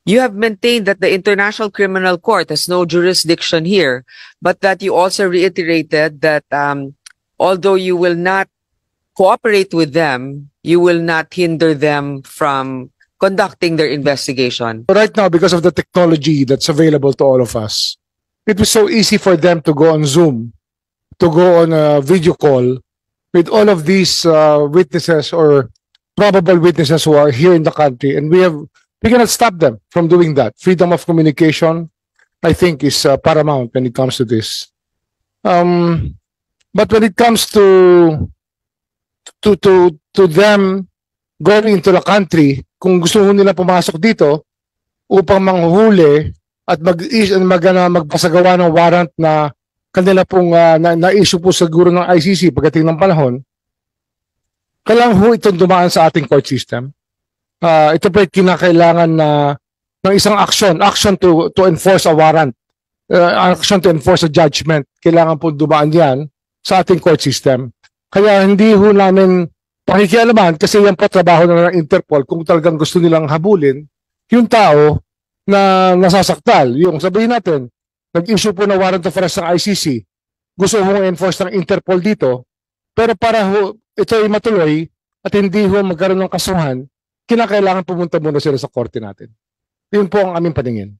You have maintained that the International Criminal Court has no jurisdiction here, but that you also reiterated that although you will not cooperate with them, you will not hinder them from conducting their investigation. Right now, because of the technology that's available to all of us, it was so easy for them to go on Zoom, to go on a video call with all of these witnesses or probable witnesses who are here in the country, and we cannot stop them from doing that. Freedom of communication, I think, is paramount when it comes to this. But when it comes to them going into the country, kung gusto nila pumasok dito upang manghuhuli at magpasagawa ng warrant na kanila pong na-issue po siguro ng ICC pagdating ng panahon, kailangan ho itong dumaan sa ating court system. Ito po ay kinakailangan ng isang action to enforce a warrant, action to enforce a judgment. Kailangan po dumaan yan sa ating court system. Kaya hindi ho namin pakikialaman kasi yan po trabaho na ng Interpol kung talagang gusto nilang habulin yung tao na nasasaktal. Yung sabihin natin, nag-issue po na warrant of arrest ng ICC, gusto mong enforce ng Interpol dito, pero para ho ito ay matuloy at hindi ho magkaroon ng kasuhan, kinakailangan pumunta muna sila sa korte natin. Yun po ang aming paningin.